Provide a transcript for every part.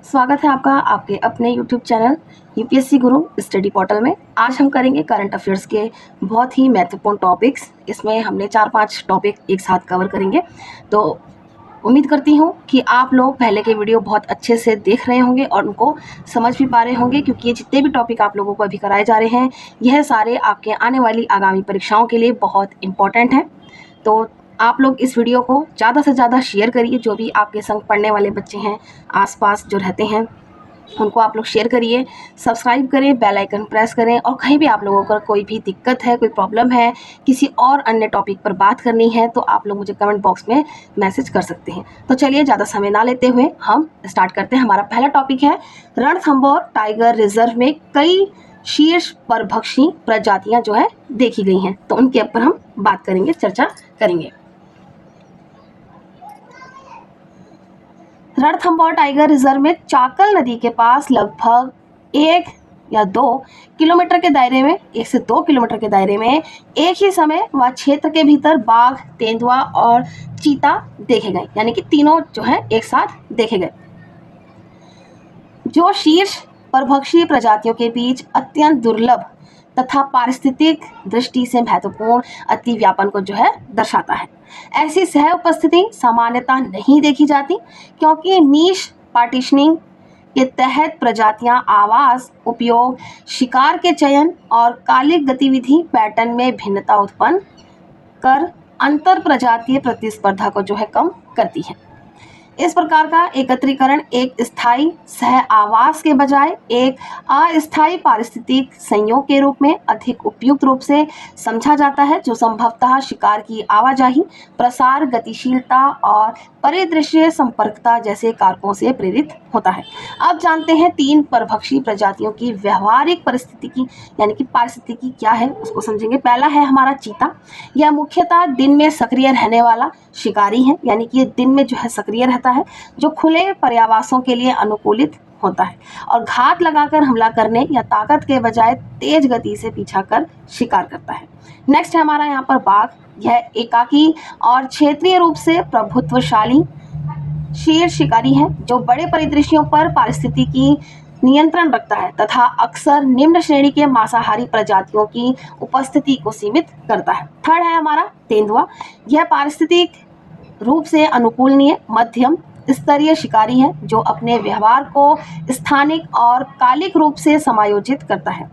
स्वागत है आपका आपके अपने YouTube चैनल यूपीएससी गुरु स्टडी पोर्टल में। आज हम करेंगे करंट अफेयर्स के बहुत ही महत्वपूर्ण टॉपिक्स। इसमें हमने 4-5 टॉपिक एक साथ कवर करेंगे। तो उम्मीद करती हूँ कि आप लोग पहले के वीडियो बहुत अच्छे से देख रहे होंगे और उनको समझ भी पा रहे होंगे, क्योंकि ये जितने भी टॉपिक आप लोगों को अभी कराए जा रहे हैं यह सारे आपके आने वाली आगामी परीक्षाओं के लिए बहुत इम्पॉर्टेंट हैं। तो आप लोग इस वीडियो को ज़्यादा से ज़्यादा शेयर करिए। जो भी आपके संग पढ़ने वाले बच्चे हैं, आसपास जो रहते हैं, उनको आप लोग शेयर करिए, सब्सक्राइब करें, बेल आइकन प्रेस करें। और कहीं भी आप लोगों को कोई भी दिक्कत है, कोई प्रॉब्लम है, किसी और अन्य टॉपिक पर बात करनी है, तो आप लोग मुझे कमेंट बॉक्स में मैसेज कर सकते हैं। तो चलिए ज़्यादा समय ना लेते हुए हम स्टार्ट करते हैं। हमारा पहला टॉपिक है रणथंभौर टाइगर रिजर्व में कई शीर्ष परभक्षी प्रजातियां जो है देखी गई हैं। तो उनके ऊपर हम बात करेंगे, चर्चा करेंगे। रणथंभौर टाइगर रिजर्व में चाकल नदी के पास लगभग 1 या 2 किलोमीटर के दायरे में, 1 से 2 किलोमीटर के दायरे में एक ही समय व क्षेत्र के भीतर बाघ, तेंदुआ और चीता देखे गए, यानी कि तीनों जो है एक साथ देखे गए। जो शीर्ष परभक्षी प्रजातियों के बीच अत्यंत दुर्लभ तथा पारिस्थितिक दृष्टि से महत्वपूर्ण अति व्यापन को जो है दर्शाता है। ऐसी सह उपस्थिति सामान्यतः नहीं देखी जाती, क्योंकि नीश पार्टीशनिंग के तहत प्रजातियां आवास, उपयोग, शिकार के चयन और कालिक गतिविधि पैटर्न में भिन्नता उत्पन्न कर अंतर प्रजातीय प्रतिस्पर्धा को जो है कम करती है। इस प्रकार का एकत्रीकरण एक स्थायी सह आवास के बजाय एक अस्थायी पारिस्थितिक संयोग के रूप में अधिक उपयुक्त रूप से समझा जाता है, जो संभवतः शिकार की आवाजाही, प्रसार, गतिशीलता और परिदृश्य संपर्कता जैसे कारकों से प्रेरित होता है। अब जानते हैं 3 परभक्षी प्रजातियों की व्यवहारिक परिस्थिति यानी कि पारिस्थितिकी क्या है, उसको समझेंगे। पहला है हमारा चीता। यह मुख्यतः दिन में सक्रिय रहने वाला शिकारी है, यानी कि ये दिन में जो है सक्रिय रहता है, जो खुले पर्यावासों के लिए अनुकूलित होता है और घात लगाकर हमला करने या ताकत के बजाय तेज गति से पीछा कर शिकार करता है। नेक्स्ट है हमारा यहाँ पर बाघ। यह एकाकी और क्षेत्रीय रूप से प्रभुत्वशाली शेर शिकारी है, जो बड़े परिदृश्यों पर पारिस्थितिकी नियंत्रण रखता है तथा अक्सर निम्न श्रेणी के मांसाहारी प्रजातियों की उपस्थिति को सीमित करता है। थर्ड है हमारा तेंदुआ। यह पारिस्थितिक रूप से अनुकूलनीय मध्यम स्तरीय शिकारी है, जो अपने व्यवहार को स्थानिक और कालिक रूप से समायोजित करता है,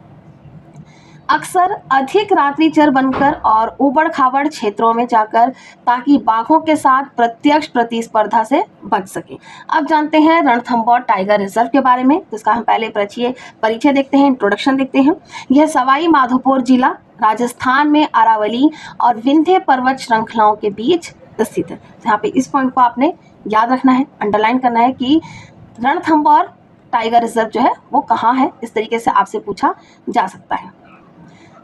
अक्सर अधिक रात्रिचर बनकर और उबड़ खाबड़ क्षेत्रों में जाकर, ताकि बाघों के साथ प्रत्यक्ष प्रतिस्पर्धा से बच सके। अब जानते हैं रणथंभौर टाइगर रिजर्व के बारे में। तो इसका हम पहले परिचय देखते हैं, इंट्रोडक्शन देखते हैं। यह सवाई माधोपुर जिला, राजस्थान में अरावली और विंध्य पर्वत श्रृंखलाओं के बीच स्थित है। तो यहाँ पे इस पॉइंट को आपने याद रखना है, अंडरलाइन करना है कि रणथंभौर टाइगर रिजर्व जो है वो कहाँ है। इस तरीके से आपसे पूछा जा सकता है।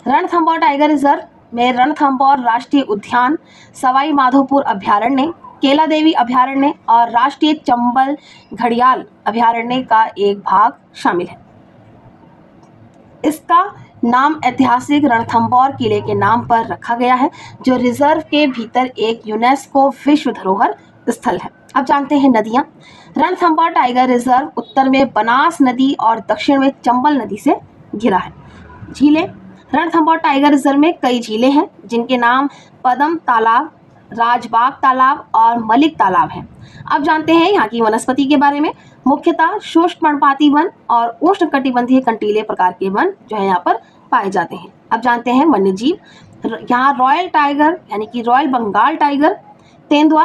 रणथंभौर टाइगर रिजर्व में रणथंभौर राष्ट्रीय उद्यान, सवाई माधोपुर अभयारण्य, केला देवी अभयारण्य और राष्ट्रीय चंबल घड़ियाल अभयारण्य का एक भाग शामिल है। इसका नाम ऐतिहासिक रणथंभौर किले के नाम पर रखा गया है, जो रिजर्व के भीतर एक यूनेस्को विश्व धरोहर स्थल है। अब जानते हैं नदियां। रणथंभौर टाइगर रिजर्व उत्तर में बनास नदी और दक्षिण में चंबल नदी से घिरा है। झीलें। रणथंभौर टाइगर रिजर्व में कई झीलें हैं, जिनके नाम पदम तालाब, राजबाग तालाब और मलिक तालाब हैं। अब जानते हैं यहाँ की वनस्पति के बारे में। मुख्यतः शुष्क पर्णपाती वन और उष्णकटिबंधीय कंटीले प्रकार के वन जो है यहाँ पर पाए जाते हैं। अब जानते हैं वन्य जीव। यहाँ रॉयल टाइगर यानी कि रॉयल बंगाल टाइगर, तेंदुआ,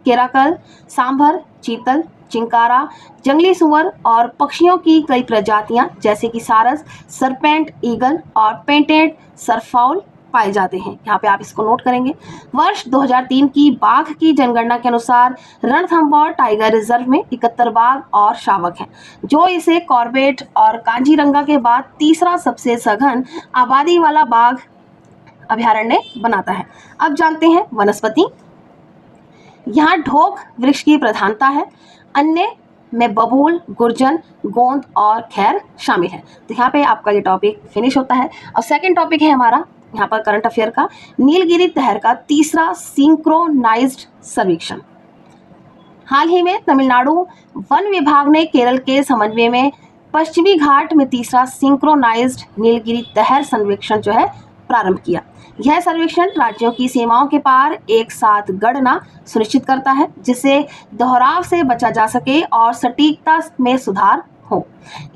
केराकल, सांभर, चीतल, चिंकारा, जंगली सुअर और पक्षियों की कई प्रजातियां जैसे कि सारस, सरपेंट ईगल और पेंटेड सरफाउल पाए जाते हैं। यहाँ पे आप इसको नोट करेंगे। वर्ष 2003 की बाघ की जनगणना के अनुसार रणथंभौर टाइगर रिजर्व में 71 बाघ और शावक हैं, जो इसे कॉर्बेट और काजीरंगा के बाद तीसरा सबसे सघन आबादी वाला बाघ अभयारण्य बनाता है। अब जानते हैं वनस्पति। यहाँ ढोक वृक्ष की प्रधानता है, अन्य में बबूल, गुर्जन, गोंद और खैर शामिल है। तो यहाँ पे आपका ये टॉपिक फिनिश होता है। और सेकंड टॉपिक है हमारा यहाँ पर करंट अफेयर का, नीलगिरी तहर का तीसरा सिंक्रोनाइज्ड सर्वेक्षण। हाल ही में तमिलनाडु वन विभाग ने केरल के समन्वय में पश्चिमी घाट में तीसरा सिंक्रोनाइज्ड नीलगिरी तहर सर्वेक्षण जो है प्रारंभ किया। यह सर्वेक्षण राज्यों की सीमाओं के पार एक साथ गणना सुनिश्चित करता है, जिससे दोहराव से बचा जा सके और सटीकता में सुधार हो।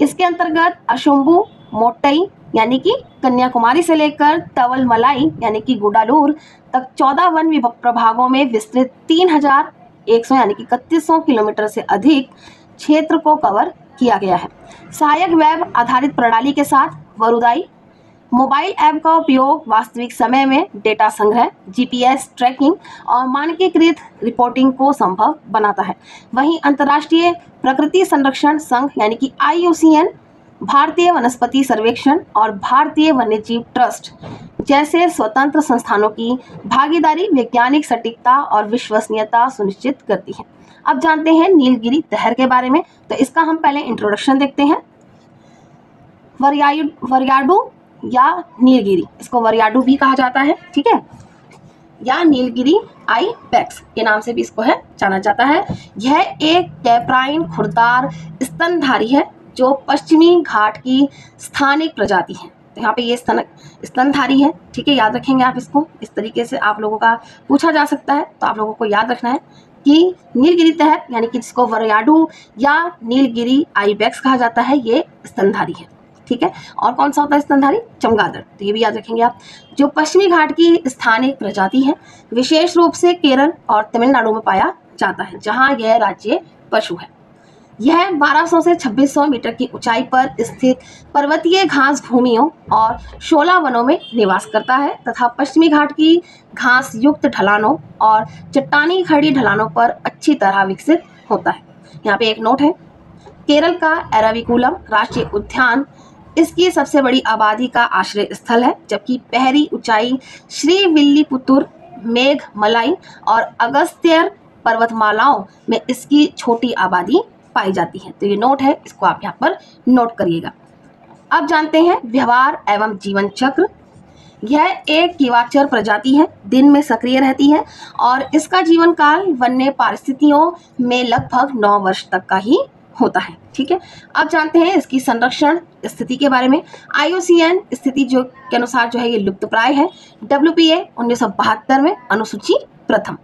इसके अंतर्गत अशुम्बु मोट्टई यानी कि कन्याकुमारी से लेकर तवलमलाई यानी कि गुडालूर तक 14 वन प्रभागों में विस्तृत 3100 यानी कि 3100 किलोमीटर से अधिक क्षेत्र को कवर किया गया है। सहायक वेब आधारित प्रणाली के साथ वरुदाई मोबाइल ऐप का उपयोग वास्तविक समय में डेटा संग्रह, जीपीएस ट्रैकिंग और मानकीकृत रिपोर्टिंग को संभव बनाता है। वहीं अंतर्राष्ट्रीय प्रकृति संरक्षण संघ यानी कि IUCN, भारतीय वनस्पति सर्वेक्षण और भारतीय वन्यजीव ट्रस्ट जैसे स्वतंत्र संस्थानों की भागीदारी वैज्ञानिक सटीकता और विश्वसनीयता सुनिश्चित करती है। अब जानते हैं नीलगिरी तहर के बारे में। तो इसका हम पहले इंट्रोडक्शन देखते हैं। वरयाडू या नीलगिरी, इसको वरयाडू भी कहा जाता है, ठीक है, या नीलगिरी आइबेक्स के नाम से भी इसको है जाना जाता है। यह एक कैप्राइन खुरदार स्तनधारी है जो पश्चिमी घाट की स्थानिक प्रजाति है। तो यहाँ पे ये स्तनधारी है, ठीक है, याद रखेंगे आप इसको। इस तरीके से आप लोगों का पूछा जा सकता है, तो आप लोगों को याद रखना है कि नीलगिरी तहर यानी कि जिसको वरयाडू या नीलगिरी आइबेक्स कहा जाता है, ये स्तनधारी है, ठीक है। और कौन सा होता है स्तनधारी? चमगादड़, तो ये भी याद रखेंगे आप। जो पश्चिमी घाट की स्थानिक प्रजाति है, विशेष रूप से केरल और तमिलनाडु में पाया जाता है, जहां यह राज्य पशु है। यह 1200 से 2600 मीटर की ऊंचाई पर स्थित पर्वतीय घास भूमियों और शोला वनों में निवास करता है तथा पश्चिमी घाट की घास युक्त ढलानों और चट्टानी खड़ी ढलानों पर अच्छी तरह विकसित होता है। यहाँ पे एक नोट है, केरल का एराविकुलम राष्ट्रीय उद्यान इसकी सबसे बड़ी आबादी का आश्रय स्थल है, जबकि पहरी ऊंचाई श्रीविल्लीपुतुर, मेघमलाई और अगस्त्यर पर्वतमालाओं में इसकी छोटी आबादी पाई जाती है। तो ये नोट है, इसको आप यहाँ पर नोट करिएगा। अब जानते हैं व्यवहार एवं जीवन चक्र। यह एक कीवाचर प्रजाति है, दिन में सक्रिय रहती है और इसका जीवन काल वन्य परिस्थितियों में लगभग 9 वर्ष तक का ही होता है, ठीक है। अब जानते हैं इसकी संरक्षण स्थिति के बारे में। IUCN स्थिति जो के अनुसार जो है ये लुप्तप्राय है। WPA 1972 में अनुसूची प्रथम।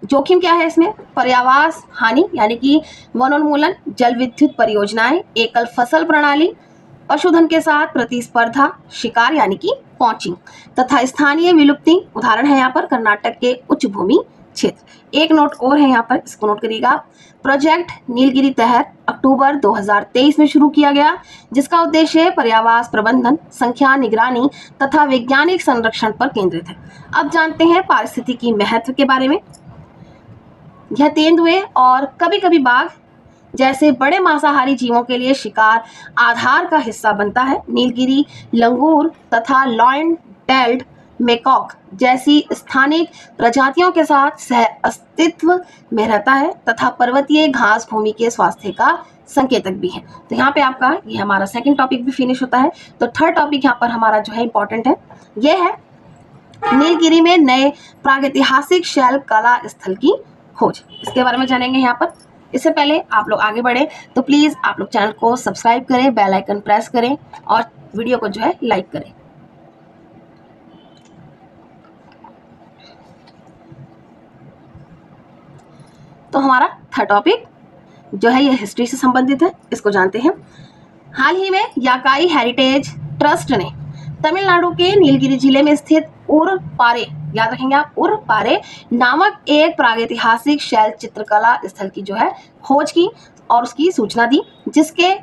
जोखिम क्या है इसमें? पर्यावास हानि यानी कि वनोन्मूलन, जल विद्युत परियोजनाएं, एकल फसल प्रणाली, पशुधन के साथ प्रतिस्पर्धा, शिकार यानी कि पॉचिंग तथा स्थानीय विलुप्ति। उदाहरण है यहाँ पर कर्नाटक के उच्च भूमि क्षेत्र। एक नोट और है यहाँ पर, इसको नोट करिएगा। प्रोजेक्ट नीलगिरी तहर अक्टूबर 2023 में शुरू किया गया, जिसका उद्देश्य पर्यावास प्रबंधन, संख्या निगरानी तथा वैज्ञानिक संरक्षण पर केंद्रित है। अब जानते हैं पारिस्थितिकी महत्व के बारे में। यह तेंदुए और कभी कभी बाघ जैसे बड़े मांसाहारी जीवों के लिए शिकार आधार का हिस्सा बनता है। नीलगिरी लंगूर तथा लॉयन टेल्ड मेकॉक जैसी स्थानिक प्रजातियों के साथ सह अस्तित्व में रहता है तथा पर्वतीय घास भूमि के स्वास्थ्य का संकेतक भी है। तो यहाँ पे आपका ये हमारा सेकंड टॉपिक भी फिनिश होता है। तो थर्ड टॉपिक यहाँ पर हमारा जो है इंपॉर्टेंट है, ये है नीलगिरी में नए प्रागैतिहासिक शैल कला स्थल की खोज। इसके बारे में जानेंगे यहाँ पर। इससे पहले आप लोग आगे बढ़े तो प्लीज़ आप लोग चैनल को सब्सक्राइब करें, बेल आइकन प्रेस करें और वीडियो को जो है लाइक करें। तो हमारा थर्ड टॉपिक जो है ये हिस्ट्री से संबंधित है, इसको जानते हैं। हाल ही में याकाई हेरिटेज ट्रस्ट ने तमिलनाडु के नीलगिरी जिले में स्थित उरपारे, याद रखेंगे आप, उरपारे नामक एक प्रागैतिहासिक शैल चित्रकला स्थल की जो है खोज की और उसकी सूचना दी, जिसके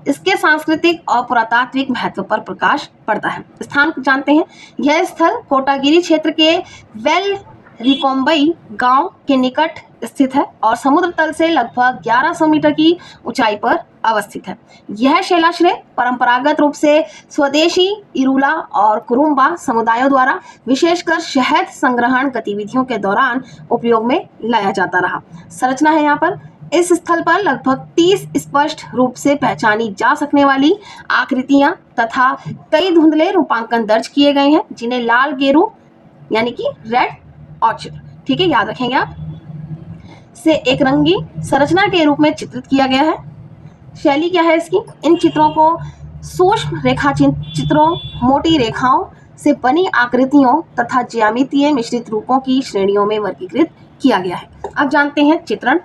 इसके सांस्कृतिक और पुरातात्विक महत्व पर प्रकाश पड़ता है। स्थान जानते हैं, यह स्थल कोटागिरी क्षेत्र के वेल रिकोम्बई गांव के निकट स्थित है और समुद्र तल से लगभग 1100 मीटर की ऊंचाई पर अवस्थित है। यह शैलाश्रय परंपरागत रूप से स्वदेशी इरूला और कुरुम्बा समुदायों द्वारा विशेषकर शहद संग्रहण गतिविधियों के दौरान उपयोग में लाया जाता रहा। संरचना है यहाँ पर। इस स्थल पर लगभग 30 स्पष्ट रूप से पहचानी जा सकने वाली आकृतियां तथा कई धुंधले रूपांकन दर्ज किए गए हैं, जिन्हें लाल गेरू यानी कि रेड ऑर्चिड, ठीक है, याद रखेंगे आप। से एक रंगी संरचना के रूप में चित्रित किया गया है। शैली क्या है इसकी? इन चित्रों को सूक्ष्म रेखा चित्रों, मोटी रेखाओं से बनी आकृतियों तथा ज्यामितीय मिश्रित रूपों की श्रेणियों में वर्गीकृत किया गया है। अब जानते हैं चित्रण।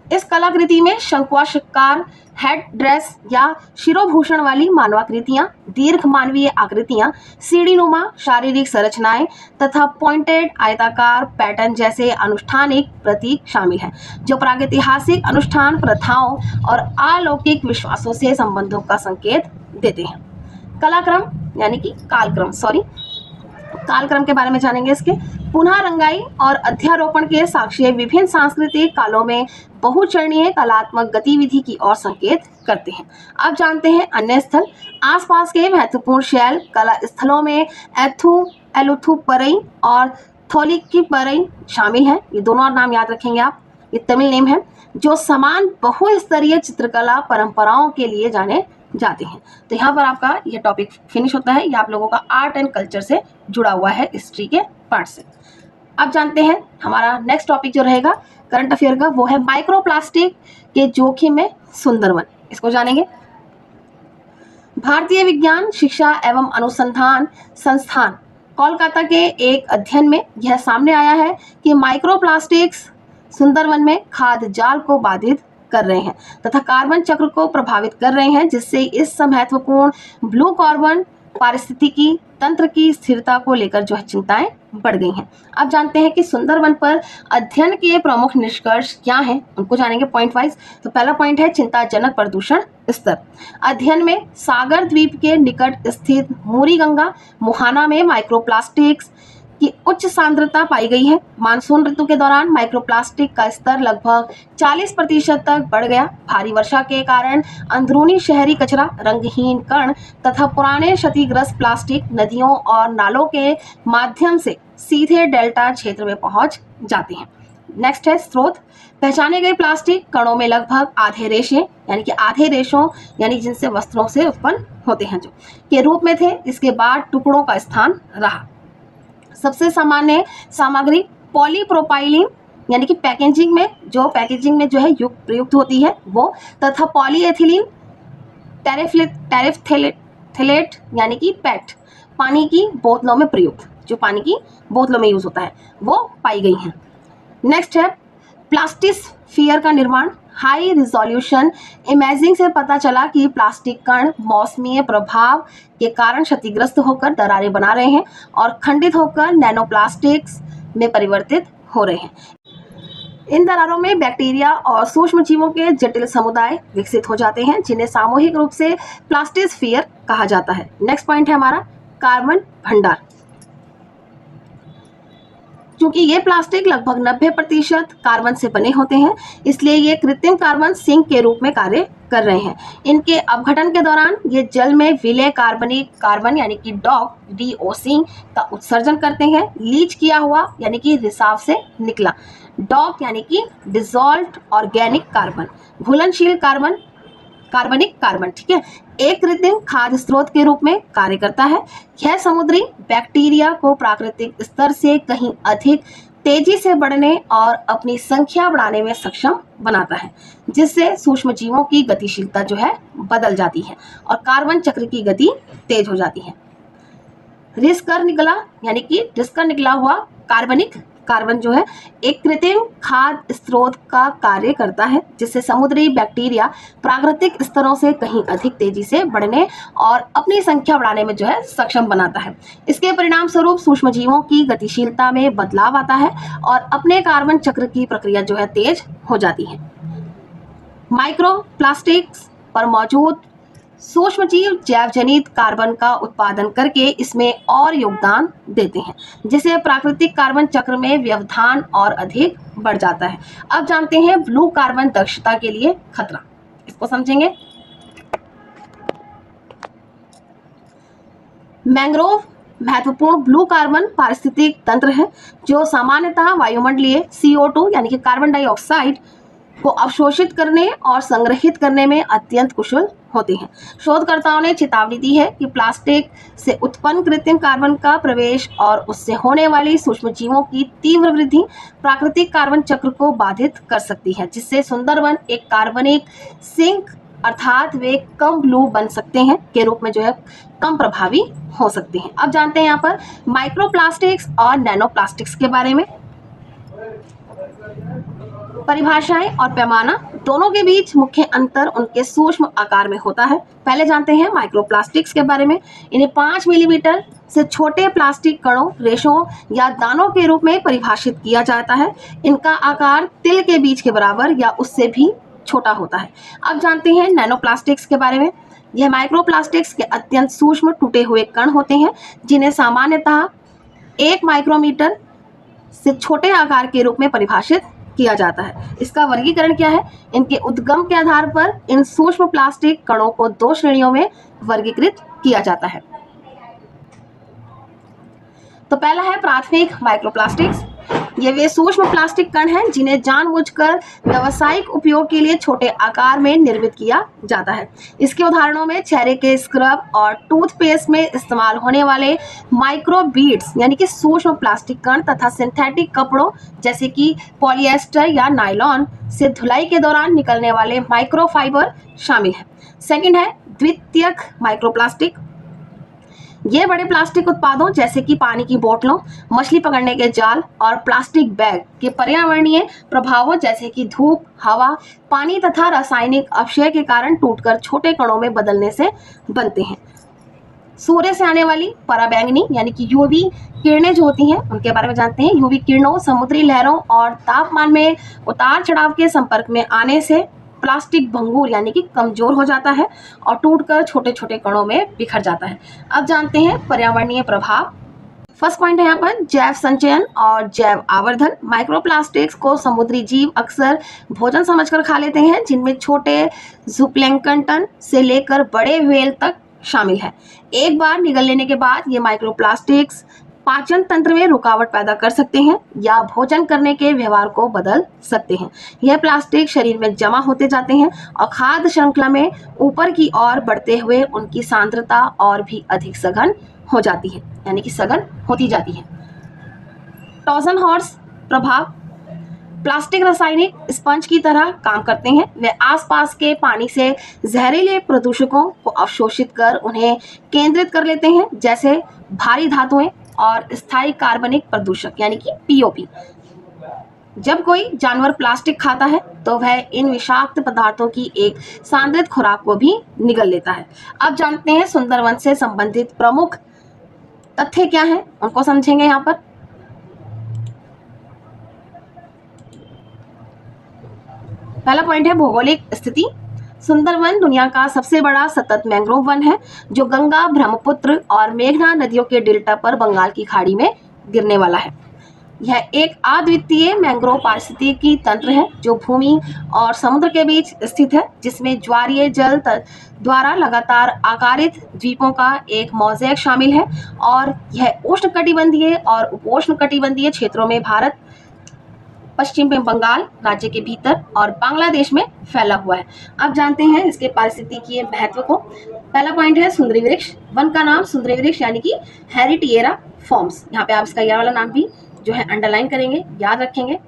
इस कलाकृति में शंक्वाकार हेड ड्रेस या शिरोभूषण वाली मानवाकृतियां, दीर्घ मानवीय आकृतियां, सीढ़ीनुमा शारीरिक संरचनाएं तथा पॉइंटेड आयताकार पैटर्न जैसे अनुष्ठानिक प्रतीक शामिल हैं, जो प्रागैतिहासिक अनुष्ठान प्रथाओं और अलौकिक विश्वासों से संबंधों का संकेत देते हैं। कलाक्रम यानी कि कालक्रम के बारे में जानेंगे। इसके पुनः रंगाई और अध्यारोपण के साक्ष्य विभिन्न सांस्कृतिक कालों में बहुचरणीय कलात्मक गतिविधि की ओर संकेत करते हैं। अब जानते हैं अन्य स्थल। आसपास के महत्वपूर्ण शैल कला स्थलों में एलुथुपरई और थोलिक्कीपरई शामिल हैं। ये दोनों नाम याद रखेंगे आप, ये तमिल नेम है, जो समान बहुस्तरीय चित्रकला परंपराओं के लिए जाने जाते हैं। तो यहाँ पर आपका ये टॉपिक फिनिश होता है। ये आप लोगों का आर्ट एंड कल्चर से जुड़ा हुआ है, हिस्ट्री के पार्ट से। अब जानते हैं हमारा नेक्स्ट टॉपिक जो रहेगा करंट अफेयर का, वो है माइक्रोप्लास्टिक के जोखिम में सुंदरवन। इसको जानेंगे। भारतीय विज्ञान शिक्षा एवं अनुसंधान संस्थान कोलकाता के एक अध्ययन में यह सामने आया है कि माइक्रोप्लास्टिक्स सुंदरवन में खाद्य जाल को बाधित कर रहे हैं तथा कार्बन चक्र को प्रभावित कर रहे हैं, जिससे इस महत्वपूर्ण ब्लू कार्बन पारिस्थितिकी तंत्र की स्थिरता को लेकर जो है चिंताएं बढ़ गई हैं। अब जानते हैं कि सुंदरवन पर अध्ययन के प्रमुख निष्कर्ष क्या हैं, उनको जानेंगे पॉइंट वाइज। तो पहला पॉइंट है चिंताजनक प्रदूषण स्तर। अध्ययन में सागर द्वीप के निकट स्थित मूरी गंगा मुहाना में माइक्रोप्लास्टिक्स की उच्च सांद्रता पाई गई है। मानसून ऋतु के दौरान माइक्रोप्लास्टिक का स्तर लगभग 40% तक बढ़ गया। भारी वर्षा के कारण अंदरूनी शहरी कचरा, रंगहीन कण तथा पुराने क्षतिग्रस्त प्लास्टिक नदियों और नालों के माध्यम से सीधे डेल्टा क्षेत्र में पहुंच जाते हैं। नेक्स्ट है स्रोत। पहचाने गए प्लास्टिक कणों में लगभग आधे रेशों यानी जिनसे वस्त्रों से उत्पन्न होते हैं जो के रूप में थे। इसके बाद टुकड़ों का स्थान रहा। सबसे सामान्य सामग्री पॉलीप्रोपाइलीन यानी कि पैकेजिंग में जो है प्रयुक्त होती है वो, तथा पॉलीएथिलीन टेरेफ्थेलेट यानी कि पैट पानी की बोतलों में प्रयुक्त, जो पानी की बोतलों में यूज होता है, वो पाई गई हैं। नेक्स्ट है प्लास्टिस्फीयर का निर्माण। हाई रिजोल्यूशन इमेजिंग से पता चला कि प्लास्टिक कण मौसमी प्रभाव के कारण क्षतिग्रस्त होकर दरारें बना रहे हैं और खंडित होकर नैनोप्लास्टिक्स में परिवर्तित हो रहे हैं। इन दरारों में बैक्टीरिया और सूक्ष्म जीवों के जटिल समुदाय विकसित हो जाते हैं, जिन्हें सामूहिक रूप से प्लास्टिस्फीयर कहा जाता है। नेक्स्ट पॉइंट है हमारा कार्बन भंडार। क्योंकि ये प्लास्टिक लगभग 90% कार्बन से बने होते हैं, इसलिए ये कृत्रिम कार्बन सिंक के रूप में कार्य कर रहे हैं। इनके अपघटन के दौरान ये जल में विलय कार्बनिक कार्बन यानी कि DOC का उत्सर्जन करते हैं। लीच किया हुआ यानी कि रिसाव से निकला डॉक यानी कि डिसॉल्व्ड ऑर्गेनिक कार्बन, घुलनशील कार्बनिक कार्बन, ठीक है, एक कृत्रिम खाद्य स्रोत के रूप में कार्य करता है। यह समुद्री बैक्टीरिया को प्राकृतिक स्तर से कहीं अधिक तेजी से बढ़ने और अपनी संख्या बढ़ाने में सक्षम बनाता है, जिससे सूक्ष्म जीवों की गतिशीलता जो है बदल जाती है और कार्बन चक्र की गति तेज हो जाती है। डिस्कर निकला हुआ कार्बनिक कार्बन जो है एक कृत्रिम खाद्य स्रोत का कार्य करता है, जिससे समुद्री बैक्टीरिया प्राकृतिक स्तरों से कहीं अधिक तेजी से बढ़ने और अपनी संख्या बढ़ाने में जो है सक्षम बनाता है। इसके परिणाम स्वरूप सूक्ष्म जीवों की गतिशीलता में बदलाव आता है और अपने कार्बन चक्र की प्रक्रिया जो है तेज हो जाती है। माइक्रोप्लास्टिक्स पर मौजूद सूक्ष्मजीव जैव जनित कार्बन का उत्पादन करके इसमें और योगदान देते हैं, जिससे प्राकृतिक कार्बन चक्र में व्यवधान और अधिक बढ़ जाता है। अब जानते हैं ब्लू कार्बन दक्षता के लिए खतरा, इसको समझेंगे। मैंग्रोव महत्वपूर्ण ब्लू कार्बन पारिस्थितिक तंत्र है, जो सामान्यतः वायुमंडलीय CO2 यानी कि कार्बन डाइऑक्साइड को अवशोषित करने और संग्रहित करने में अत्यंत कुशल होते हैं। शोधकर्ताओं ने चेतावनी दी है कि प्लास्टिक से उत्पन्न कृत्रिम कार्बन का प्रवेश और उससे होने वाली सूक्ष्मजीवों की तीव्र वृद्धि प्राकृतिक कार्बन चक्र को बाधित कर सकती है, जिससे सुंदरवन एक कार्बनिक सिंक अर्थात वे कम ब्लू बन सकते हैं के रूप में जो है कम प्रभावी हो सकते हैं। अब जानते हैं यहाँ पर माइक्रोप्लास्टिक्स और नैनोप्लास्टिक्स के बारे में। परिभाषाएं और पैमाना दोनों के बीच मुख्य अंतर उनके सूक्ष्म आकार में होता है। पहले जानते हैं माइक्रोप्लास्टिक्स के बारे में। इन्हें 5 मिलीमीटर से छोटे प्लास्टिक कणों, रेशों या दानों के रूप में परिभाषित किया जाता है। इनका आकार तिल के बीज के बराबर या उससे भी छोटा होता है। अब जानते हैं नैनोप्लास्टिक्स के बारे में। यह माइक्रोप्लास्टिक्स के अत्यंत सूक्ष्म टूटे हुए कण होते हैं, जिन्हें सामान्यतः 1 माइक्रोमीटर से छोटे आकार के रूप में परिभाषित किया जाता है। इसका वर्गीकरण क्या है? इनके उद्गम के आधार पर इन सूक्ष्म प्लास्टिक कणों को 2 श्रेणियों में वर्गीकृत किया जाता है। तो पहला है प्राथमिक माइक्रोप्लास्टिक्स। ये वे सूक्ष्म प्लास्टिक कण हैं जिन्हें जानबूझकर व्यावसायिक उपयोग के लिए छोटे आकार में निर्मित किया जाता है। इसके उदाहरणों में चेहरे के स्क्रब और टूथपेस्ट में इस्तेमाल होने वाले माइक्रो बीड्स यानी कि सूक्ष्म प्लास्टिक कण तथा सिंथेटिक कपड़ों जैसे कि पॉलिएस्टर या नायलॉन से धुलाई के दौरान निकलने वाले माइक्रोफाइबर शामिल है। सेकंड है द्वितीयक माइक्रोप्लास्टिक। ये बड़े प्लास्टिक उत्पादों जैसे कि पानी की बोतलों, मछली पकड़ने के जाल और प्लास्टिक बैग के पर्यावरणीय प्रभावों जैसे कि धूप, हवा, पानी तथा रासायनिक अपक्षय के कारण टूटकर छोटे कणों में बदलने से बनते हैं। सूर्य से आने वाली पराबैंगनी यानी कि यूवी किरणें जो होती हैं उनके बारे में जानते हैं। यूवी किरणों समुद्री लहरों और तापमान में उतार चढ़ाव के संपर्क में आने से प्लास्टिक भंगुर यानी कि कमजोर हो जाता है और टूटकर छोटे छोटे कणों में बिखर जाता है। अब जानते हैं पर्यावरणीय प्रभाव। फर्स्ट पॉइंट है यहाँ पर जैव संचयन और जैव आवर्धन। माइक्रोप्लास्टिक्स को समुद्री जीव अक्सर भोजन समझकर खा लेते हैं, जिनमें छोटे जूप्लैंक्टन से लेकर बड़े व्हेल तक शामिल है। एक बार निगल लेने के बाद ये माइक्रोप्लास्टिक्स पाचन तंत्र में रुकावट पैदा कर सकते हैं या भोजन करने के व्यवहार को बदल सकते हैं। यह प्लास्टिक शरीर में जमा होते जाते हैं और खाद्य श्रृंखला में ऊपर की ओर बढ़ते हुए उनकी सांद्रता और भी अधिक सघन हो जाती है यानी कि सघन होती जाती है। टॉसन हॉर्स प्रभाव। प्लास्टिक रासायनिक स्पंज की तरह काम करते हैं। वे आसपास के पानी से जहरीले प्रदूषकों को अवशोषित कर उन्हें केंद्रित कर लेते हैं, जैसे भारी धातुएं और स्थायी कार्बनिक प्रदूषक यानी कि पीओपी। जब कोई जानवर प्लास्टिक खाता है तो वह इन विषाक्त पदार्थों की एक सांद्रित खुराक को भी निगल लेता है। अब जानते हैं सुंदरवन से संबंधित प्रमुख तथ्य क्या हैं, उनको समझेंगे यहाँ पर। पहला पॉइंट है भौगोलिक स्थिति। सुंदरवन दुनिया का सबसे बड़ा सतत मैंग्रोव वन है जो गंगा, ब्रह्मपुत्र और मेघना नदियों के डेल्टा पर बंगाल की खाड़ी में गिरने वाला है। यह एक अद्वितीय मैंग्रोव पारिस्थितिकी तंत्र है जो भूमि और समुद्र के बीच स्थित है, जिसमें ज्वारीय जल द्वारा लगातार आकारित द्वीपों का एक मोज़ेक शामिल है और यह उष्णकटिबंधीय और उपोष्णकटिबंधीय क्षेत्रों में भारत, पश्चिम में बंगाल राज्य के भीतर और बांग्लादेश में फैला हुआ है। अब जानते हैं इसके पारिस्थितिकीय महत्व को। पहला पॉइंट है सुंदरी वृक्ष। वन का नाम सुंदरी वृक्ष यानी कि हेरिटिएरा फॉर्म्स, यहाँ पे आप इसका ये वाला नाम भी जो है अंडरलाइन करेंगे, याद रखेंगे,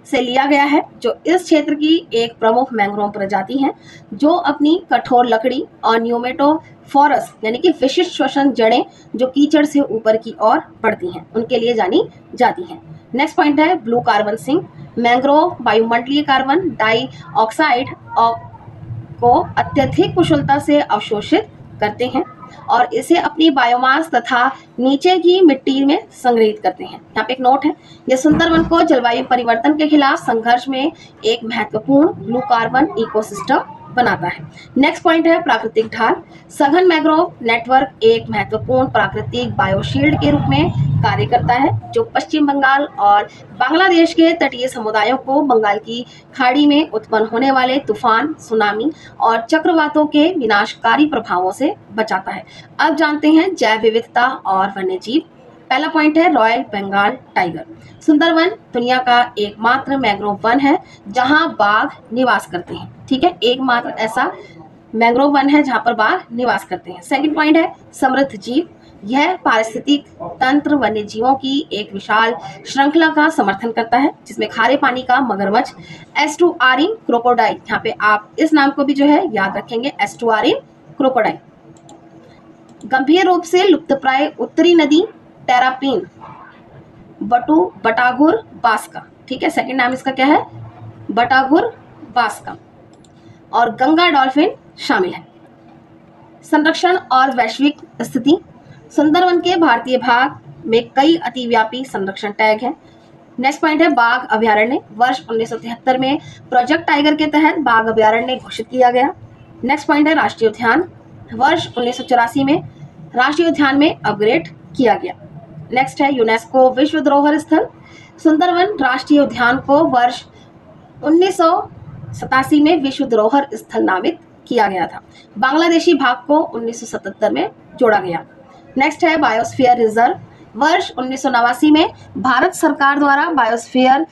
से लिया गया है, जो इस क्षेत्र की एक प्रमुख मैंग्रोव प्रजाति है जो अपनी कठोर लकड़ी और न्यूमेटोफोरस यानी कि विशिष्ट श्वसन जड़ें जो कीचड़ से ऊपर की ओर बढ़ती हैं उनके लिए जानी जाती हैं। नेक्स्ट पॉइंट है ब्लू कार्बन सिंक। मैंग्रोव वायुमंडलीय कार्बन डाइऑक्साइड को अत्यधिक कुशलता से अवशोषित करते हैं और इसे अपनी बायोमास तथा नीचे की मिट्टी में संग्रहित करते हैं। यहाँ पे एक नोट है, यह सुंदरवन को जलवायु परिवर्तन के खिलाफ संघर्ष में एक महत्वपूर्ण ब्लू कार्बन इकोसिस्टम बनाता है। नेक्स्ट पॉइंट है प्राकृतिक ढाल। सघन मैंग्रोव नेटवर्क एक महत्वपूर्ण प्राकृतिक बायोशील्ड के रूप में कार्य करता है जो पश्चिम बंगाल और बांग्लादेश के तटीय समुदायों को बंगाल की खाड़ी में उत्पन्न होने वाले तूफान, सुनामी और चक्रवातों के विनाशकारी प्रभावों से बचाता है। अब जानते हैं जैव विविधता और वन्यजीव पहला पॉइंट है रॉयल बंगाल टाइगर। सुंदरवन दुनिया का एकमात्र मैंग्रोव वन है जहां बाघ निवास करते हैं। ठीक है, एकमात्र ऐसा मैंग्रोव वन है जहां पर बाघ निवास करते हैं। सेकंड पॉइंट है समृद्ध जीव। यह पारिस्थितिक तंत्र वन्य जीवों की एक विशाल श्रृंखला का समर्थन करता है जिसमें खारे पानी का मगरमच्छ, एस्टुआरीन क्रोकोडाइल, यहाँ पे आप इस नाम को भी जो है याद रखेंगे, एस्टुआरीन क्रोकोडाइल। गंभीर रूप से लुप्तप्राय उत्तरी नदी टेरापीन बटागुर बास्का। ठीक है, सेकंड नाम इसका क्या है, बटागुर बास्का। और गंगा डॉल्फिन शामिल है। संरक्षण और वैश्विक स्थिति। सुंदरवन के भारतीय भाग में कई अतिव्यापी संरक्षण टैग हैं। नेक्स्ट पॉइंट है बाघ अभयारण्य। वर्ष 1973 में प्रोजेक्ट टाइगर के तहत बाघ अभयारण्य घोषित किया गया। नेक्स्ट पॉइंट है राष्ट्रीय उद्यान। वर्ष 1984 में राष्ट्रीय उद्यान में अपग्रेड किया गया। नेक्स्ट है यूनेस्को विश्व धरोहर स्थल। सुंदरवन राष्ट्रीय उद्यान को वर्ष 1987 में विश्व धरोहर स्थल नामित किया गया था। बांग्लादेशी भाग को 1977 में जोड़ा गया। नेक्स्ट है बायोस्फीयर रिजर्व। वर्ष 1989 में भारत सरकार द्वारा बायोस्फीयर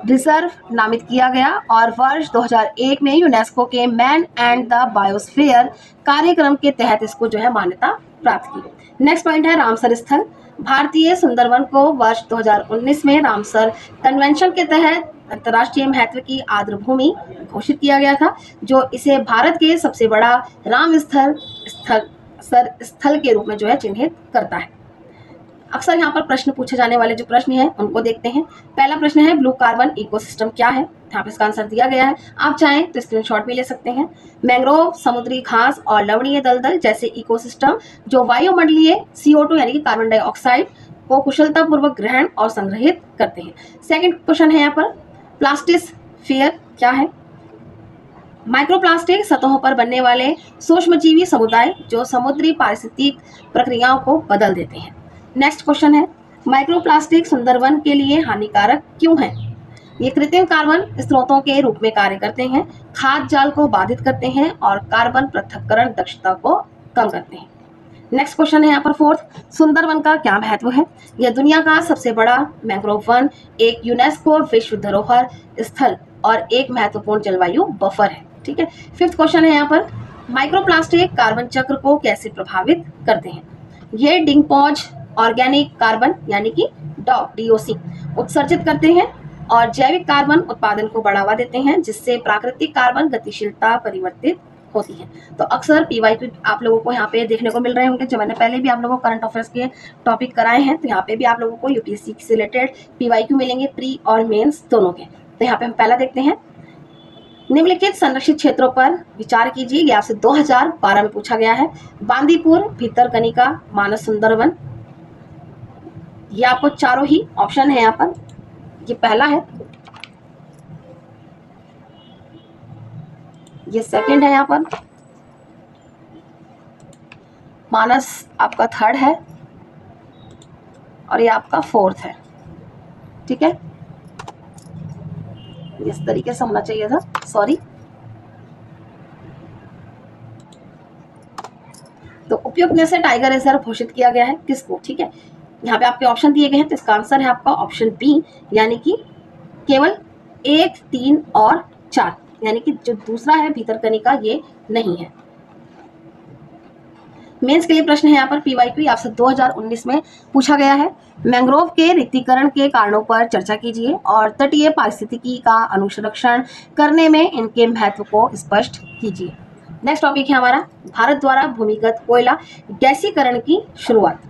रिजर्व नामित किया गया और वर्ष 2001 में यूनेस्को के मैन एंड द बायोस्फीयर कार्यक्रम के तहत इसको जो है मान्यता प्राप्त की। नेक्स्ट पॉइंट है रामसर स्थल। भारतीय सुंदरवन को वर्ष 2019 में रामसर कन्वेंशन के तहत अंतर्राष्ट्रीय महत्व की आर्द्र भूमि घोषित किया गया था, जो इसे भारत के सबसे बड़ा राम स्थल के रूप में जो है चिन्हित करता है। अक्सर यहाँ पर प्रश्न पूछे जाने वाले जो प्रश्न हैं उनको देखते हैं। पहला प्रश्न है ब्लू कार्बन इकोसिस्टम क्या है, यहाँ पे इसका आंसर दिया गया है, आप चाहें तो स्क्रीनशॉट भी ले सकते हैं। मैंग्रोव, समुद्री घास और लवणीय दलदल जैसे इकोसिस्टम जो वायुमंडलीय CO2 यानी कि कार्बन डाइऑक्साइड को कुशलतापूर्वक ग्रहण और संग्रहित करते हैं। सेकंड क्वेश्चन है यहाँ पर प्लास्टिस्फीयर क्या है। माइक्रोप्लास्टिक सतहों पर बनने वाले सूक्ष्मजीवी समुदाय जो समुद्री पारिस्थितिक प्रक्रियाओं को बदल देते हैं। नेक्स्ट क्वेश्चन है माइक्रोप्लास्टिक सुंदरवन के लिए हानिकारक क्यों है। ये कृत्रिम कार्बन स्रोतों के रूप में कार्य करते हैं, खाद्य जाल को बाधित करते हैं और कार्बन पृथक्करण दक्षता को कम करते हैं। नेक्स्ट क्वेश्चन है यहाँ पर फोर्थ, सुंदरवन का क्या महत्व है। यह दुनिया का सबसे बड़ा मैंग्रोव वन, एक यूनेस्को विश्व धरोहर स्थल और एक महत्वपूर्ण जलवायु बफर है। ठीक है। फिफ्थ क्वेश्चन है यहाँ पर माइक्रोप्लास्टिक कार्बन चक्र को कैसे प्रभावित करते हैं। ये डिकम्पोज ऑर्गेनिक कार्बन यानी कि DOC उत्सर्जित करते हैं और जैविक कार्बन उत्पादन को बढ़ावा देते हैं जिससे प्राकृतिक कार्बन गतिशीलता परिवर्तित होती है। तो अक्सर PYQ आप लोगों को यहाँ पे देखने को मिल रहे होंगे, जो मैंने पहले भी आप लोगों को करंट अफेयर्स के टॉपिक कराए हैं, तो यहाँ पे भी आप लोगों को UPSC से रिलेटेड PYQ मिलेंगे, प्री और मेंस दोनों के। तो यहाँ पे हम पहला देखते हैं, निम्नलिखित संरक्षित क्षेत्रों पर विचार कीजिए। ये आपसे 2012 में पूछा गया है। बांदीपुर, भितरकनिका, मानस सुंदरवन। ये आपको चारों ही ऑप्शन है यहाँ पर। ये पहला है, ये सेकंड है, यहाँ पर मानस आपका थर्ड है और ये आपका फोर्थ है। ठीक है, इस तरीके से होना चाहिए था, सॉरी। तो उपयुक्त में से टाइगर रिजर्व घोषित किया गया है किसको। ठीक है, यहाँ पे आपके ऑप्शन दिए गए हैं, तो इसका आंसर है आपका ऑप्शन बी, यानी कि केवल 1, 3 और 4, यानी कि जो दूसरा है भितरकनिका ये नहीं है। मेंस के लिए प्रश्न है यहाँ पर PYQ आपसे 2019 में पूछा गया है। मैंग्रोव के रिक्तीकरण के कारणों पर चर्चा कीजिए और तटीय पारिस्थितिकी का अनुसंरक्षण करने में इनके महत्व को स्पष्ट कीजिए। नेक्स्ट टॉपिक है हमारा भारत द्वारा भूमिगत कोयला गैसीकरण की शुरुआत।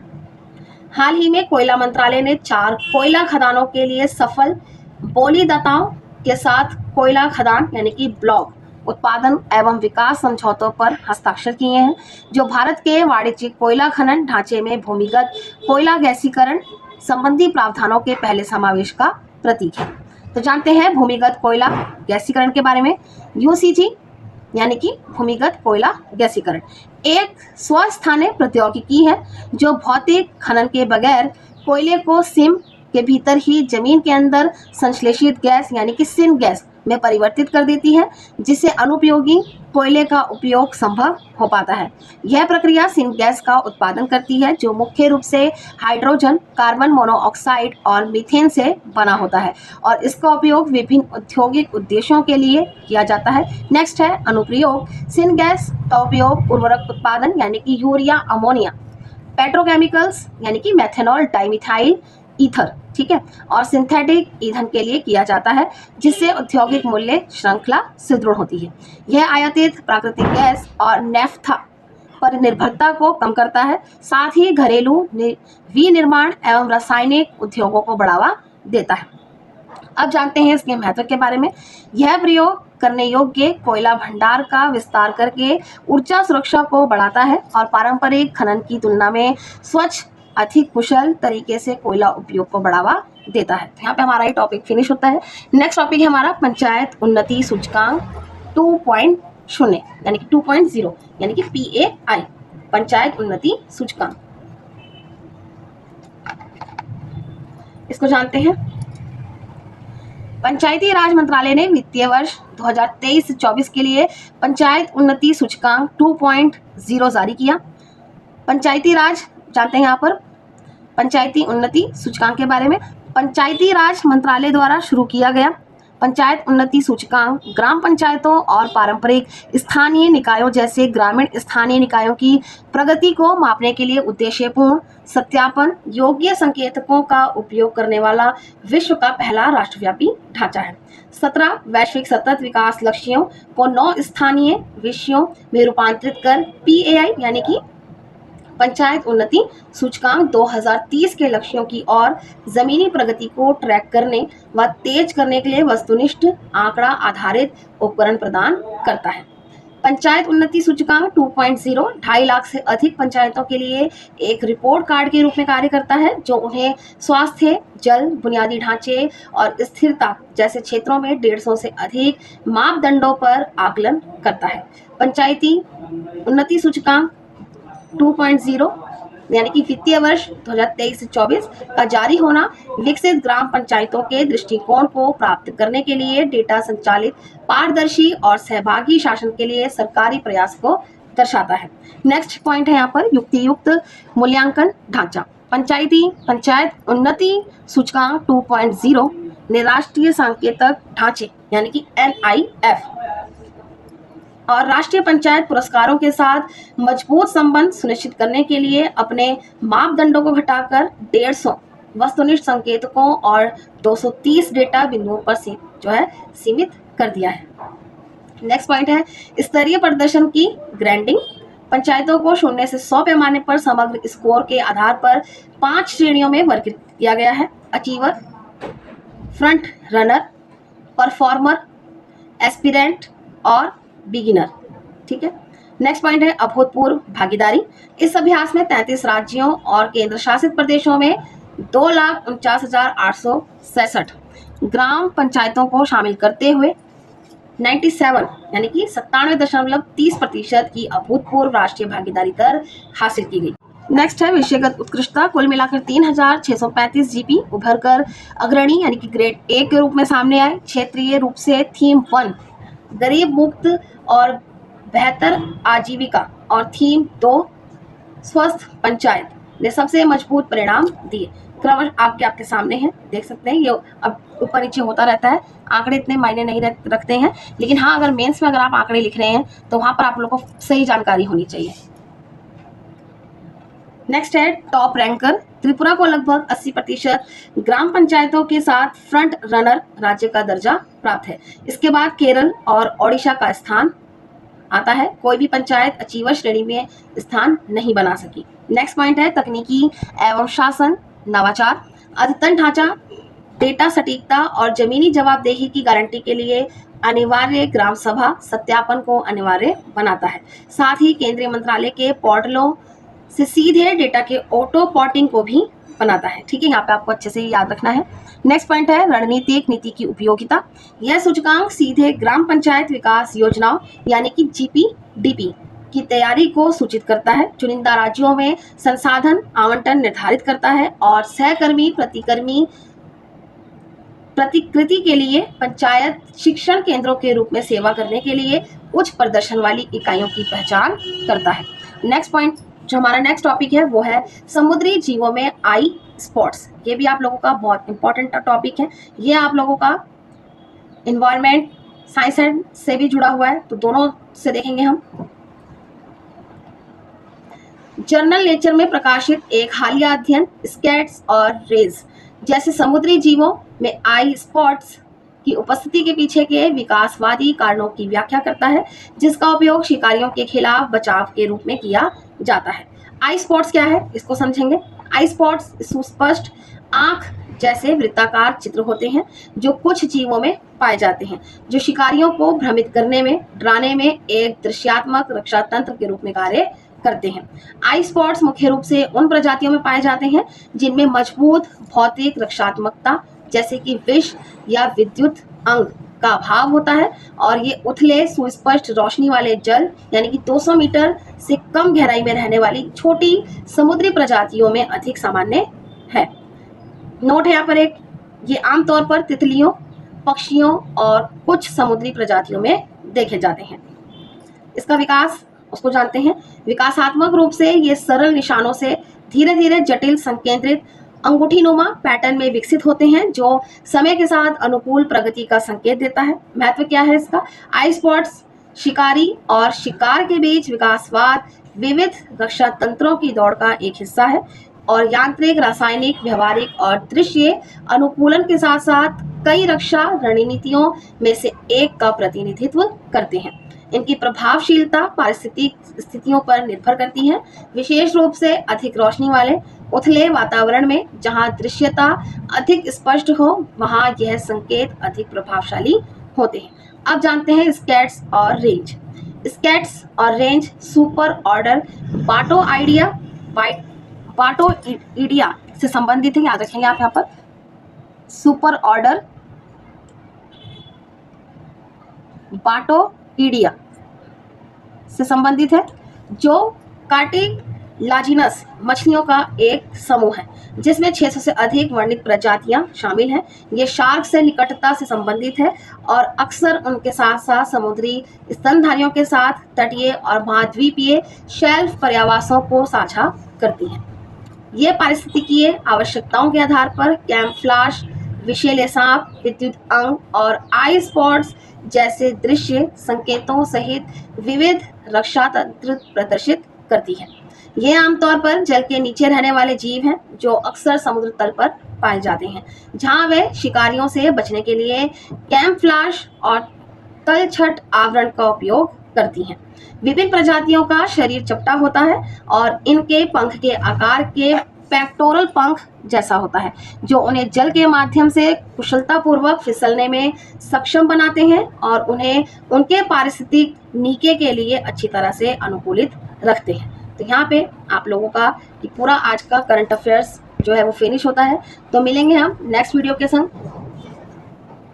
हाल ही में कोयला मंत्रालय ने 4 कोयला खदानों के लिए सफल बोलीदाताओं के साथ कोयला खदान यानी कि ब्लॉक उत्पादन एवं विकास समझौतों पर हस्ताक्षर किए हैं, जो भारत के वाणिज्यिक कोयला खनन ढांचे में भूमिगत कोयला गैसीकरण संबंधी प्रावधानों के पहले समावेश का प्रतीक है। तो जानते हैं भूमिगत कोयला गैसीकरण के बारे में। UCG यानी कि भूमिगत कोयला गैसीकरण एक स्वस्थानीय प्रौद्योगिकी है जो भौतिक खनन के बगैर कोयले को सीम के भीतर ही जमीन के अंदर संश्लेषित गैस यानी कि सिन गैस में परिवर्तित कर देती है, जिससे अनुपयोगी कोयले का उपयोग संभव हो पाता है। यह प्रक्रिया सिनगैस का उत्पादन करती है, जो मुख्य रूप से हाइड्रोजन, कार्बन मोनोऑक्साइड और मीथेन से बना होता है और इसका उपयोग विभिन्न औद्योगिक उद्देश्यों के लिए किया जाता है। नेक्स्ट है अनुप्रयोग। सिनगैस का उपयोग उर्वरक उत्पादन यानी कि यूरिया, अमोनिया, पेट्रोकेमिकल्स यानी कि मेथनॉल, डाइमिथाइल ईथर, ठीक है, और सिंथेटिक ईंधन के लिए किया जाता है, जिससे औद्योगिक मूल्य श्रृंखला सुदृढ़ होती है। यह आयातित प्राकृतिक गैस और नेफ्था पर निर्भरता को कम करता है, साथ ही घरेलू विनिर्माण एवं रासायनिक उद्योगों को बढ़ावा देता है। अब जानते हैं इसके महत्व के बारे में। यह प्रयोग करने योग्य कोयला भंडार का विस्तार करके ऊर्जा सुरक्षा को बढ़ाता है और पारंपरिक खनन की तुलना में स्वच्छ, अधिक कुशल तरीके से कोयला उपयोग को बढ़ावा देता है। यहाँ पे हमारा ये टॉपिक फिनिश होता है। नेक्स्ट टॉपिक है हमारा पंचायत उन्नति सूचकांक 2.0 यानी कि 2.0 यानी कि PAI, पंचायत उन्नति सूचकांक। इसको जानते हैं। पंचायती राज मंत्रालय ने वित्तीय वर्ष 2023-24 के लिए पंचायत उन्नति सूचकांक 2.0 जारी किया। पंचायती राज जानते हैं यहाँ पर पंचायती उन्नति सूचकांक के बारे में। पंचायती राज मंत्रालय द्वारा शुरू किया गया पंचायत उन्नति सूचकांक ग्राम पंचायतों और पारंपरिक स्थानीय निकायों जैसे ग्रामीण स्थानीय निकायों की प्रगति को मापने के लिए उद्देश्यपूर्ण, सत्यापन योग्य संकेतकों का उपयोग करने वाला विश्व का पहला राष्ट्रव्यापी ढांचा है। 17 वैश्विक सतत विकास लक्ष्यों को 9 स्थानीय विषयों में रूपांतरित कर PAI यानी कि पंचायत उन्नति सूचकांक 2030 के लक्ष्यों की और जमीनी प्रगति को ट्रैक करने व तेज करने के लिए वस्तुनिष्ठ आंकड़ा आधारित उपकरण प्रदान करता है। पंचायत उन्नति सूचकांक 2.0 2.5 लाख से अधिक पंचायतों के लिए एक रिपोर्ट कार्ड के रूप में कार्य करता है, जो उन्हें स्वास्थ्य, जल, बुनियादी ढांचे और स्थिरता जैसे क्षेत्रों में 150 से अधिक मापदंडों पर आकलन करता है। पंचायती उन्नति सूचकांक 2.0 यानी कि वित्तीय वर्ष 2023-24 का जारी होना विकसित ग्राम पंचायतों के दृष्टिकोण को प्राप्त करने के लिए डेटा संचालित, पारदर्शी और सहभागी शासन के लिए सरकारी प्रयास को दर्शाता है। नेक्स्ट पॉइंट है यहाँ पर युक्तियुक्त मूल्यांकन ढांचा। पंचायत उन्नति सूचकांक 2.0 ने राष्ट्रीय सांकेतिक ढांचे यानी कि NIF और राष्ट्रीय पंचायत पुरस्कारों के साथ मजबूत संबंध सुनिश्चित करने के लिए अपने मापदंडों को घटाकर 150 वस्तुनिष्ठ संकेतकों और 230 डेटा बिंदुओं पर सीमित कर दिया है। नेक्स्ट पॉइंट है स्तरीय प्रदर्शन की ग्रेडिंग। पंचायतों को 0 से 100 पैमाने पर समग्र स्कोर के आधार पर 5 श्रेणियों में वर्गीकृत किया गया है। Achiever, front runner, performer, aspirant और बिगिनर, ठीक है। नेक्स्ट पॉइंट है अभूतपूर्व भागीदारी। इस अभ्यास में 33 राज्यों और केंद्र शासित प्रदेशों में 2,49,867 ग्राम पंचायतों को शामिल करते हुए 97 यानी कि 97.30% की अभूतपूर्व राष्ट्रीय भागीदारी दर हासिल की गई। नेक्स्ट है विषयगत उत्कृष्टता। कुल मिलाकर 3,635 GP उभर कर अग्रणी यानी कि ग्रेड A के रूप में सामने आए। क्षेत्रीय रूप से थीम 1 गरीब मुक्त और बेहतर आजीविका और थीम 2 स्वस्थ पंचायत ने सबसे मजबूत परिणाम दिए। क्रम आपके सामने है, देख सकते हैं। ये अब ऊपर नीचे होता रहता है, आंकड़े इतने मायने नहीं रखते हैं, लेकिन हाँ अगर मेंस में अगर आप आंकड़े लिख रहे हैं तो वहां पर आप लोगों को सही जानकारी होनी चाहिए। नेक्स्ट है टॉप रैंकर। त्रिपुरा को लगभग 80% ग्राम पंचायतों के साथ फ्रंट रनर राज्य का दर्जा प्राप्त है। इसके बाद केरल और ओडिशा का स्थान आता है। कोई भी पंचायत अचीवर श्रेणी में स्थान नहीं बना सकी। नेक्स्ट पॉइंट है तकनीकी एवं शासन नवाचार। अद्यतन ढांचा डेटा सटीकता और जमीनी जवाबदेही की गारंटी के लिए अनिवार्य ग्राम सभा सत्यापन को अनिवार्य बनाता है। साथ ही केंद्रीय मंत्रालय के पोर्टलों से सीधे डेटा के ऑटो पॉटिंग को भी बनाता है, ठीक है। यहाँ पे आपको अच्छे से याद रखना है। नेक्स्ट पॉइंट है रणनीतिक नीति की उपयोगिता। यह सूचकांक सीधे ग्राम पंचायत विकास योजनाओं यानी कि GPDP की तैयारी को सूचित करता है। चुनिंदा राज्यों में संसाधन आवंटन निर्धारित करता है और सहकर्मी प्रतिकृति के लिए पंचायत शिक्षण केंद्रों के रूप में सेवा करने के लिए उच्च प्रदर्शन वाली इकाइयों की पहचान करता है। नेक्स्ट पॉइंट, जो हमारा नेक्स्ट टॉपिक है वो है समुद्री जीवों में आई स्पॉट्स। ये भी आप लोगों का बहुत इंपॉर्टेंट टॉपिक है। ये आप लोगों का इन्वायरमेंट साइंस से भी जुड़ा हुआ है, तो दोनों से देखेंगे हम। जर्नल नेचर में प्रकाशित एक हालिया अध्ययन स्कैट्स और रेज जैसे समुद्री जीवों में आई स्पॉट्स की उपस्थिति के पीछे के विकासवादी कारणों की व्याख्या करता है, जिसका उपयोग शिकारियों के खिलाफ बचाव के रूप में किया जाता है। आई स्पॉट्स क्या है, इसको समझेंगे। आई स्पॉट्स सुस्पष्ट आंख जैसे वृत्ताकार चित्र होते हैं जो कुछ जीवों में पाए जाते हैं, जो शिकारियों को भ्रमित करने में, डराने में एक दृश्यात्मक रक्षा तंत्र के रूप में कार्य करते हैं। आई स्पॉट्स मुख्य रूप से उन प्रजातियों में पाए जाते हैं जिनमें मजबूत भौतिक रक्षात्मकता जैसे कि विष या विद्युत अंग का अभाव होता है, और ये उथले सुस्पष्ट रोशनी वाले जल यानी कि 200 मीटर से कम गहराई में रहने वाली छोटी समुद्री प्रजातियों में अधिक सामान्य है। नोट है यहाँ पर एक, ये आमतौर पर तितलियों, पक्षियों और कुछ समुद्री प्रजातियों में देखे जाते हैं। इसका विकास उसको जानते हैं। विकासात्मक रूप से ये सरल निशानों से धीरे धीरे जटिल संकेंद्रित अंगूठीनुमा पैटर्न में विकसित होते हैं, जो समय के साथ अनुकूल प्रगति का संकेत देता है। महत्व क्या है इसका? आई स्पॉट्स शिकारी और शिकार के बीच विकासवाद विविध रक्षा तंत्रों की दौड़ का एक हिस्सा है, और यांत्रिक, रासायनिक, व्यवहारिक और दृश्य अनुकूलन के साथ साथ कई रक्षा रणनीतियों में से एक का प्रतिनिधित्व करते हैं। इनकी प्रभावशीलता पारिस्थितिक स्थितियों पर निर्भर करती है, विशेष रूप से अधिक रोशनी वाले उथले वातावरण में जहां दृश्यता अधिक स्पष्ट हो, वहां यह संकेत अधिक प्रभावशाली होते हैं। अब जानते हैं स्कैट्स और रेंज। स्कैट्स और रेंज सुपर ऑर्डर बाटोइडिया से संबंधित है, याद रखेंगे आप यहाँ पर। सुपर ऑर्डर बाटोइडिया से संबंधित है, जो कार्टिलाजिनस मछलियों का एक समूह है जिसमें 600 से अधिक वर्णित प्रजातियां शामिल हैं। ये शार्क से निकटता से संबंधित है और अक्सर उनके साथ साथ समुद्री स्तनधारियों के साथ तटीय और महाद्वीपीय शेल्फ पर्यावासों को साझा करती हैं। ये पारिस्थितिकीय आवश्यकताओं के आधार पर कैमफ्लाज, विषैले सांप, विद्युत अंग और आई स्पॉट्स जैसे दृश्य संकेतों सहित विविध रक्षा तंत्र प्रदर्शित करती है। ये आमतौर पर जल के नीचे रहने वाले जीव हैं जो अक्सर समुद्र तल पर पाए जाते हैं, जहां वे शिकारियों से बचने के लिए कैमफ्लाज और तलछट आवरण का उपयोग करती हैं। विभिन्न प्रजातियों का शरीर चपटा होता है और इनके पंख के आकार के पेक्टोरल पंख जैसा होता है, जो उन्हें जल के माध्यम से कुशलतापूर्वक फिसलने में सक्षम बनाते हैं और उन्हें उनके पारिस्थितिक नीके के लिए अच्छी तरह से अनुकूलित रखते हैं। तो यहाँ पे आप लोगों का कि पूरा आज का करंट अफेयर्स जो है वो फिनिश होता है। तो मिलेंगे हम नेक्स्ट वीडियो के संग,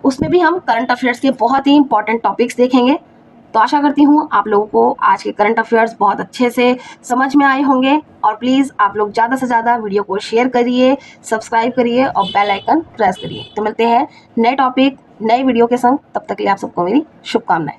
उसमें भी हम करंट अफेयर्स के बहुत ही इंपॉर्टेंट टॉपिक्स देखेंगे। तो आशा करती हूँ आप लोगों को आज के करंट अफेयर्स बहुत अच्छे से समझ में आए होंगे, और प्लीज़ आप लोग ज़्यादा से ज़्यादा वीडियो को शेयर करिए, सब्सक्राइब करिए और बेल आइकन प्रेस करिए। तो मिलते हैं नए टॉपिक नए वीडियो के संग, तब तक के लिए आप सबको मेरी शुभकामनाएं।